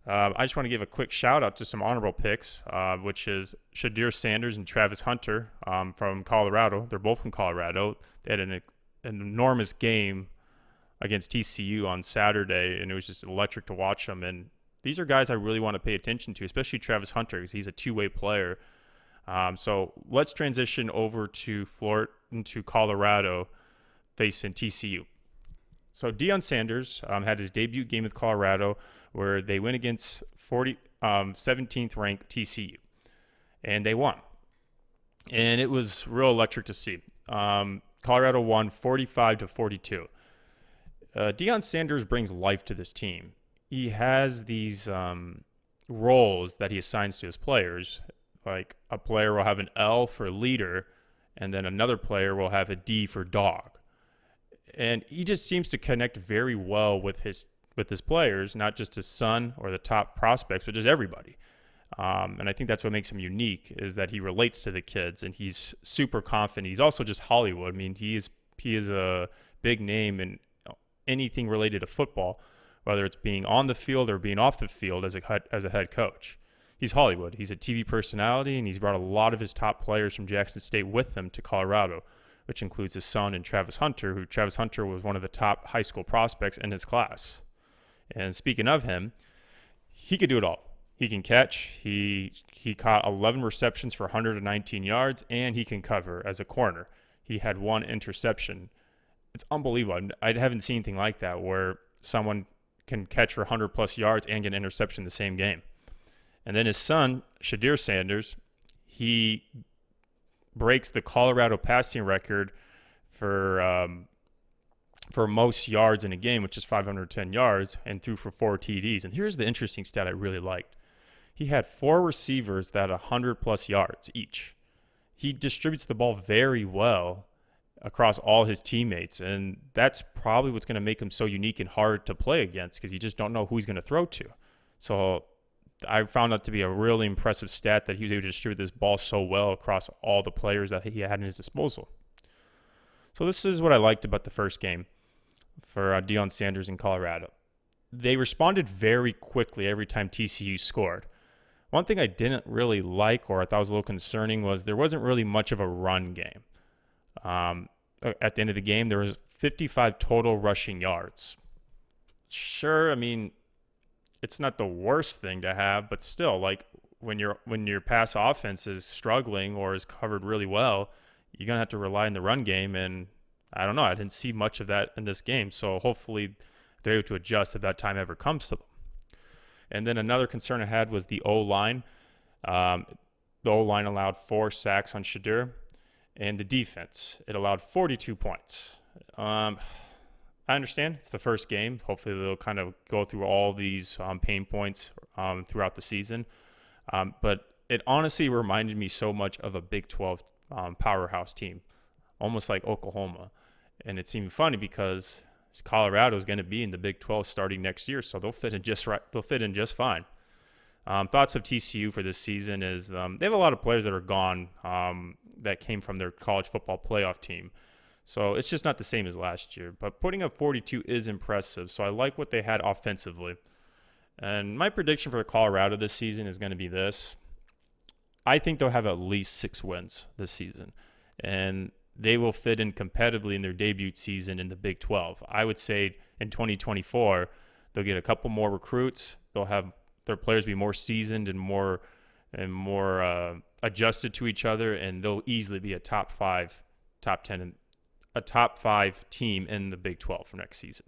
I just want to give a quick shout out to some honorable picks, which is Shadir Sanders and Travis Hunter from Colorado. They're both from Colorado. They had an enormous game against TCU on Saturday, and it was just electric to watch them. And these are guys I really want to pay attention to, especially Travis Hunter, because he's a two-way player. So let's transition over to Florida, into Colorado, facing TCU. So Deion Sanders had his debut game with Colorado, where they went against 17th ranked TCU, and they won. And it was real electric to see. Colorado won 45-42. Deion Sanders brings life to this team. He has these roles that he assigns to his players. Like a player will have an L for leader, and then another player will have a D for dog. And he just seems to connect very well with his players, not just his son or the top prospects, but just everybody. And I think that's what makes him unique, is that he relates to the kids, and he's super confident. He's also just Hollywood. I mean, he is a big name in anything related to football, whether it's being on the field or being off the field as a head coach. He's Hollywood. He's a TV personality, and he's brought a lot of his top players from Jackson State with him to Colorado, which includes his son and Travis Hunter, who Travis Hunter was one of the top high school prospects in his class. And speaking of him, he could do it all. He can catch. He caught 11 receptions for 119 yards, and he can cover as a corner. He had one interception. It's unbelievable. I haven't seen anything like that, where someone can catch for 100-plus yards and get an interception in the same game. And then his son, Shadir Sanders, he breaks the Colorado passing record for most yards in a game, which is 510 yards, and threw for 4 TDs. And here's the interesting stat I really liked. He had 4 receivers that had 100-plus yards each. He distributes the ball very well across all his teammates, and that's probably what's going to make him so unique and hard to play against, because you just don't know who he's going to throw to. So I found that to be a really impressive stat, that he was able to distribute this ball so well across all the players that he had in his disposal. So this is what I liked about the first game for Deion Sanders in Colorado. They responded very quickly every time TCU scored. One thing I didn't really like, or I thought was a little concerning, was there wasn't really much of a run game. At the end of the game, there was 55 total rushing yards. Sure, I mean, it's not the worst thing to have, but still, like when your pass offense is struggling or is covered really well, you're gonna have to rely on the run game. And I don't know, I didn't see much of that in this game. So hopefully they're able to adjust if that time ever comes to them. And then another concern I had was the O-line. The O-line allowed 4 sacks on Shadir, and the defense, it allowed 42 points. I understand it's the first game. Hopefully they'll kind of go through all these pain points throughout the season. But it honestly reminded me so much of a Big 12 powerhouse team, almost like Oklahoma. And it seemed funny because Colorado is going to be in the Big 12 starting next year, so they'll fit in just right. They'll fit in just fine. Thoughts of TCU for this season is they have a lot of players that are gone that came from their college football playoff team. So it's just not the same as last year. But putting up 42 is impressive. So I like what they had offensively. And my prediction for Colorado this season is going to be this. I think they'll have at least 6 wins this season. And they will fit in competitively in their debut season in the Big 12. I would say in 2024, they'll get a couple more recruits. They'll have their players be more seasoned and more adjusted to each other, and they'll easily be a top 5, top 10, a top 5 team in the Big 12 for next season.